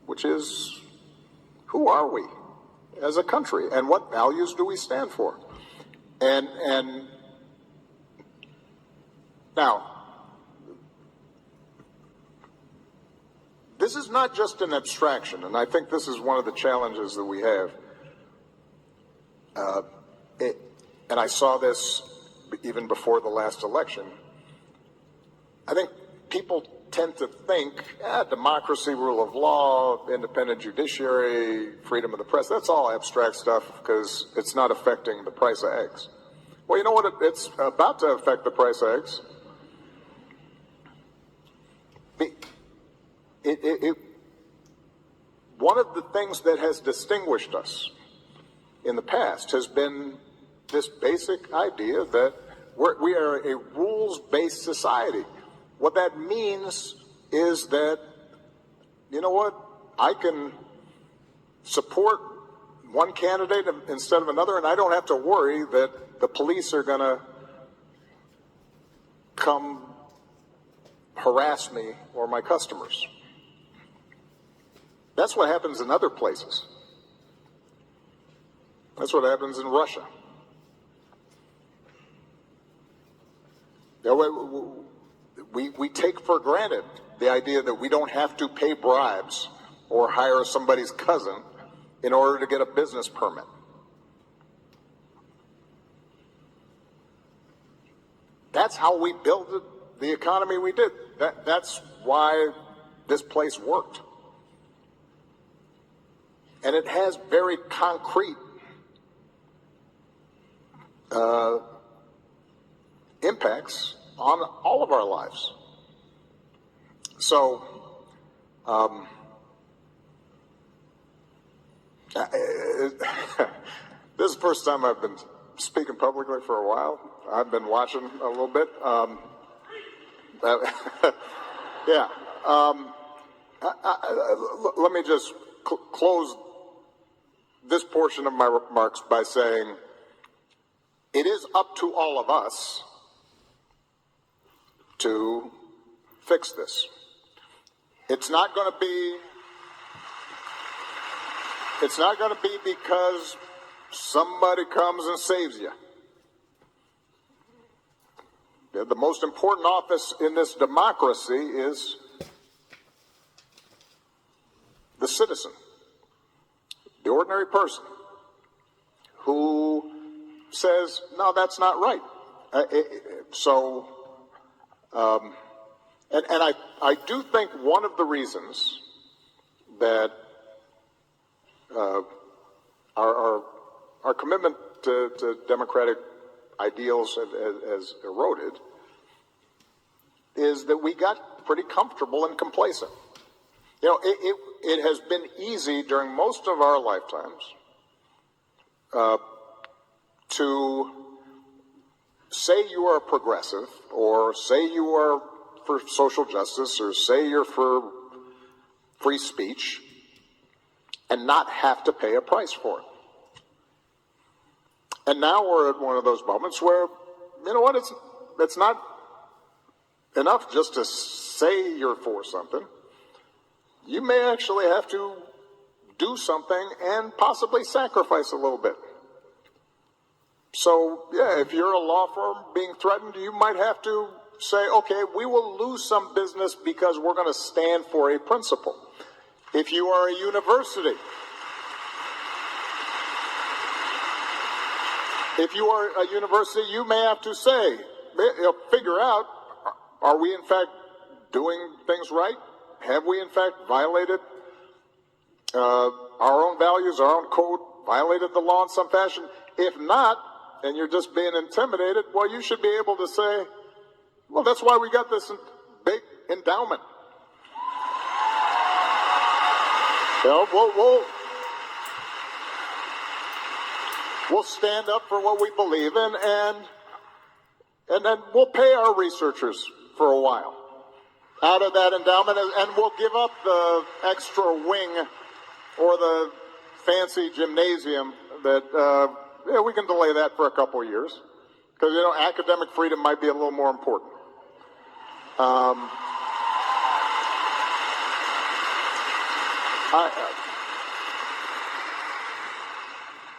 which is, who are we as a country, and what values do we stand for? And now, this is not just an abstraction, and I think this is one of the challenges that we have. And I saw this even before the last election. I think people tend to think, democracy, rule of law, independent judiciary, freedom of the press, that's all abstract stuff because it's not affecting the price of eggs. Well, you know what? It's about to affect the price of eggs. One of the things that has distinguished us in the past has been this basic idea that we are a rules-based society. What that means is that, you know what, I can support one candidate instead of another, and I don't have to worry that the police are going to come harass me or my customers. That's what happens in other places. That's what happens in Russia. We take for granted the idea that we don't have to pay bribes or hire somebody's cousin in order to get a business permit. That's how we built the economy we did. That's why this place worked. And it has very concrete impacts on all of our lives. So, this is the first time I've been speaking publicly for a while. I've been watching a little bit. Yeah. Let me just close this portion of my remarks by saying it is up to all of us to fix this. It's not going to be because somebody comes and saves you. The most important office in this democracy is the citizen, the ordinary person who says, no, that's not right. I do think one of the reasons that our commitment to democratic ideals has eroded is that we got pretty comfortable and complacent. You know, it has been easy during most of our lifetimes to say you are a progressive, or say you are for social justice, or say you're for free speech, and not have to pay a price for it. And now we're at one of those moments where, you know what, it's not enough just to say you're for something. You may actually have to do something and possibly sacrifice a little bit. So, yeah, if you're a law firm being threatened, you might have to say, okay, we will lose some business because we're going to stand for a principle. If you are a university, you may have to say, figure out, are we in fact doing things right? Have we in fact violated our own values, our own code, violated the law in some fashion? If not, and you're just being intimidated, well, you should be able to say, well, that's why we got this big endowment. You know, we'll stand up for what we believe in, and then we'll pay our researchers for a while out of that endowment, and we'll give up the extra wing or the fancy gymnasium that we can delay that for a couple of years, because academic freedom might be a little more important.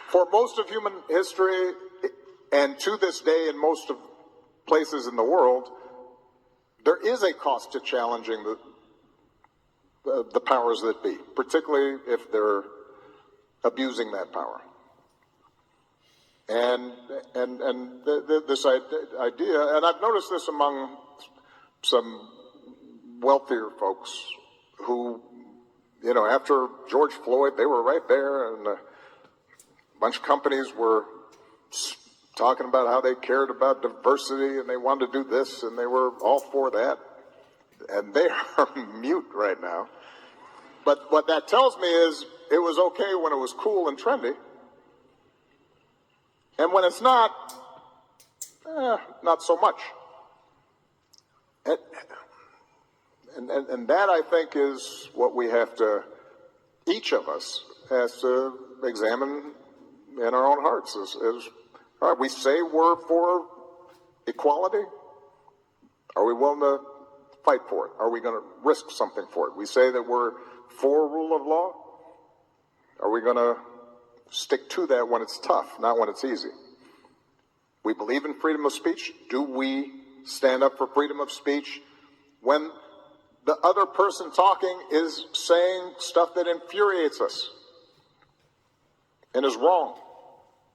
For most of human history, and to this day in most of places in the world, there is a cost to challenging the powers that be, particularly if they're abusing that power. And this idea, and I've noticed this among some wealthier folks who, you know, after George Floyd, they were right there, and a bunch of companies were talking about how they cared about diversity and they wanted to do this and they were all for that. And they are mute right now. But what that tells me is it was okay when it was cool and trendy. And when it's not, not so much. And that, I think, is what we have to, each of us has to examine in our own hearts. All right, we say we're for equality. Are we willing to fight for it? Are we going to risk something for it? We say that we're for rule of law. Are we going to stick to that when it's tough, not when it's easy? We believe in freedom of speech. Do we stand up for freedom of speech when the other person talking is saying stuff that infuriates us and is wrong?